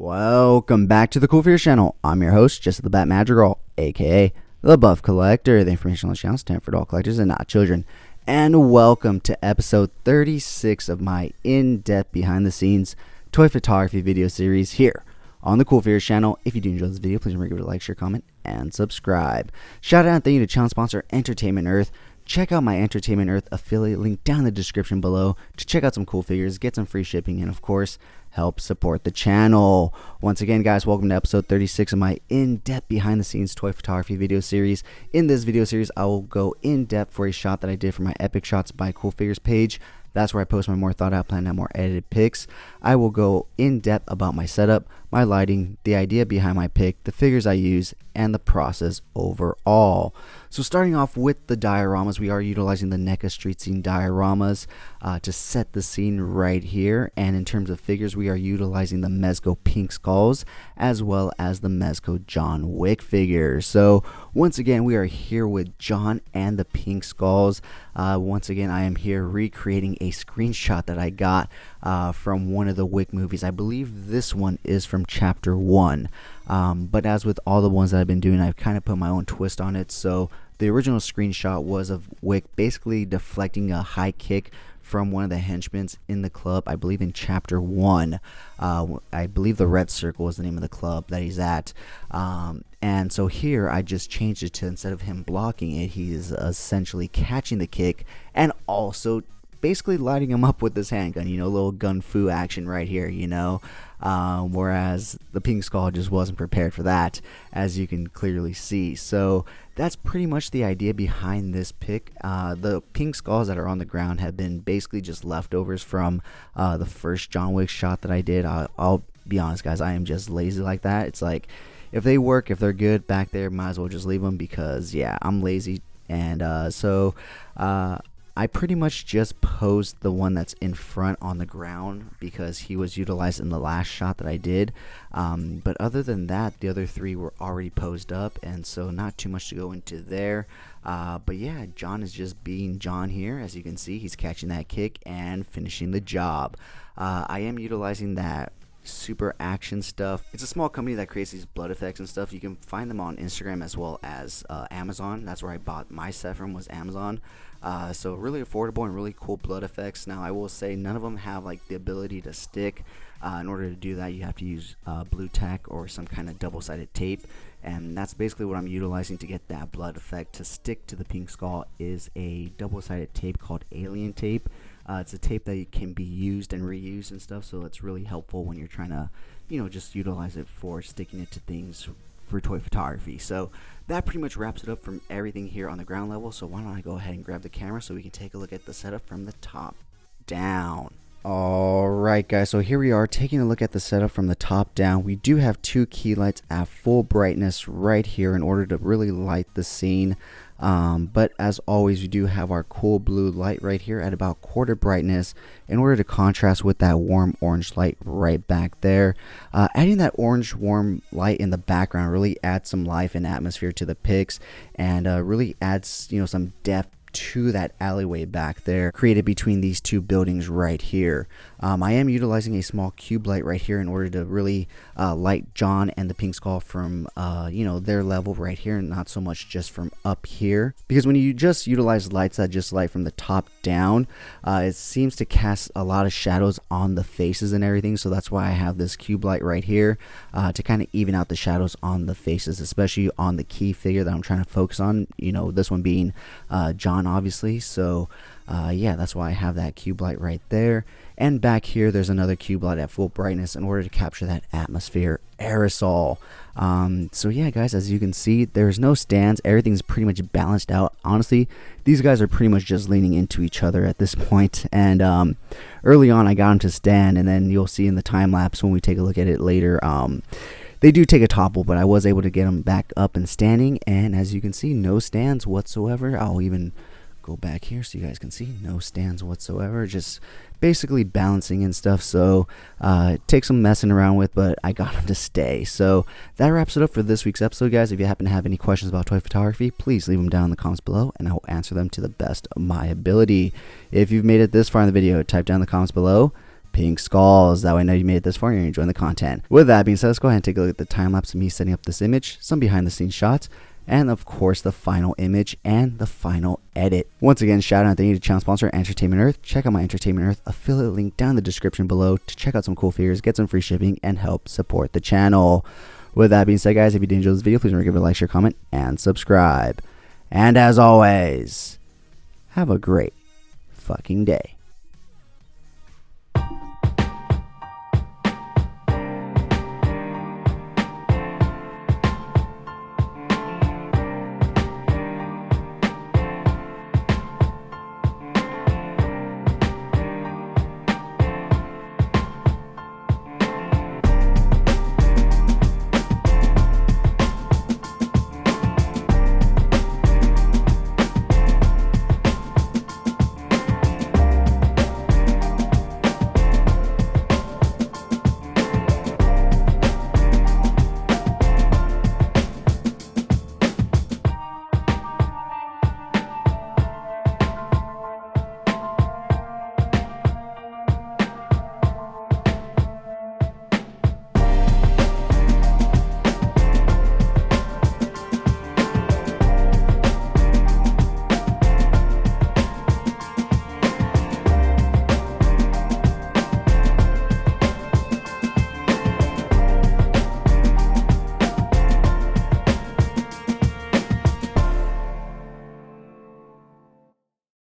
Welcome back to the Cool Figures channel. I'm your host, Jesse the Bat Madrigal, aka the Buff Collector. The information on the channel stands for all collectors and not children. And welcome to episode 36 of my in-depth behind-the-scenes toy photography video series here on the Cool Figures channel. If you do enjoy this video, please remember to like, share, comment, and subscribe. Shout out and thank you to channel sponsor Entertainment Earth. Check out my Entertainment Earth affiliate link down in the description below to check out some cool figures, get some free shipping, and of course, help support the channel. Once again, guys, welcome to episode 36 of my in-depth behind-the-scenes toy photography video series. In this video series, I will go in-depth for a shot that I did for my Epic Shots by Cool Figures page. That's where I post my more thought-out, planned out, more edited pics. I will go in-depth about my setup, my lighting, the idea behind my pic, the figures I use, and the process overall. So starting off with the dioramas, we are utilizing the NECA Street Scene dioramas to set the scene right here. And in terms of figures, we are utilizing the Mezco Pink Skulls as well as the Mezco John Wick figures. So once again, we are here with John and the Pink Skulls. Once again, I am here recreating a screenshot that I got from one of the Wick movies. I believe this one is from chapter 1. But as with all the ones that I've been doing, I've kind of put my own twist on it. So the original screenshot was of Wick basically deflecting a high kick from one of the henchmen in the club, I believe in chapter 1. I believe the Red Circle is the name of the club that he's at. And so here I just changed it to, instead of him blocking it, he is essentially catching the kick and also basically lighting him up with this handgun, you know, a little gun fu action right here, you know. Whereas the Pink Skull just wasn't prepared for that, as you can clearly see. So that's pretty much the idea behind this pic. The Pink Skulls that are on the ground have been basically just leftovers from the first John Wick shot that I did. I'll be honest, guys, I am just lazy like that. It's like, if they work, if they're good back there, might as well just leave them, because yeah, I'm lazy. And I pretty much just posed the one that's in front on the ground because he was utilized in the last shot that I did. But other than that, the other three were already posed up, and so not too much to go into there. But yeah, John is just being John here. As you can see, he's catching that kick and finishing the job. I am utilizing that super action stuff. It's a small company that creates these blood effects and stuff. You can find them on Instagram as well as Amazon. That's where I bought my set from, was Amazon. So really affordable and really cool blood effects. Now I will say none of them have like the ability to stick. In order to do that, you have to use blue tack or some kind of double-sided tape, and that's basically what I'm utilizing to get that blood effect to stick to the Pink Skull. Is a double-sided tape called alien tape. It's a tape that can be used and reused and stuff, so it's really helpful when you're trying to, you know, just utilize it for sticking it to things for toy photography. So that pretty much wraps it up from everything here on the ground level. So why don't I go ahead and grab the camera so we can take a look at the setup from the top down. Alright guys, so here we are taking a look at the setup from the top down. We do have two key lights at full brightness right here in order to really light the scene. But as always, we do have our cool blue light right here at about quarter brightness in order to contrast with that warm orange light right back there. Adding that orange warm light in the background really adds some life and atmosphere to the pics, and really adds, you know, some depth to that alleyway back there created between these two buildings right here. I am utilizing a small cube light right here in order to really light John and the Pink Skull from you know, their level right here, and not so much just from up here, because when you just utilize lights that just light from the top down, it seems to cast a lot of shadows on the faces and everything. So that's why I have this cube light right here to kind of even out the shadows on the faces, especially on the key figure that I'm trying to focus on, you know, this one being John, obviously. So yeah, that's why I have that cube light right there. And back here, there's another cube light at full brightness in order to capture that atmosphere aerosol. So yeah, guys, as you can see, there's no stands. Everything's pretty much balanced out. Honestly, these guys are pretty much just leaning into each other at this point. And early on, I got them to stand, and then you'll see in the time lapse when we take a look at it later, they do take a topple, but I was able to get them back up and standing. And as you can see, no stands whatsoever. I'll even go back here so you guys can see, no stands whatsoever, just basically balancing and stuff. So it takes some messing around with, but I got them to stay. So that wraps it up for this week's episode, guys. If you happen to have any questions about toy photography, please leave them down in the comments below, and I will answer them to the best of my ability. If you've made it this far in the video, type down in the comments below pink skulls. That way I know you made it this far and you're enjoying the content. With that being said, let's go ahead and take a look at the time lapse of me setting up this image, some behind the scenes shots, and of course the final image and the final edit. Once again, shout out to channel sponsor Entertainment Earth. Check out my Entertainment Earth affiliate link down in the description below to check out some cool figures, get some free shipping, and help support the channel. With that being said, guys, if you did enjoy this video, please remember to give it a like, share, comment, and subscribe. And as always, have a great fucking day.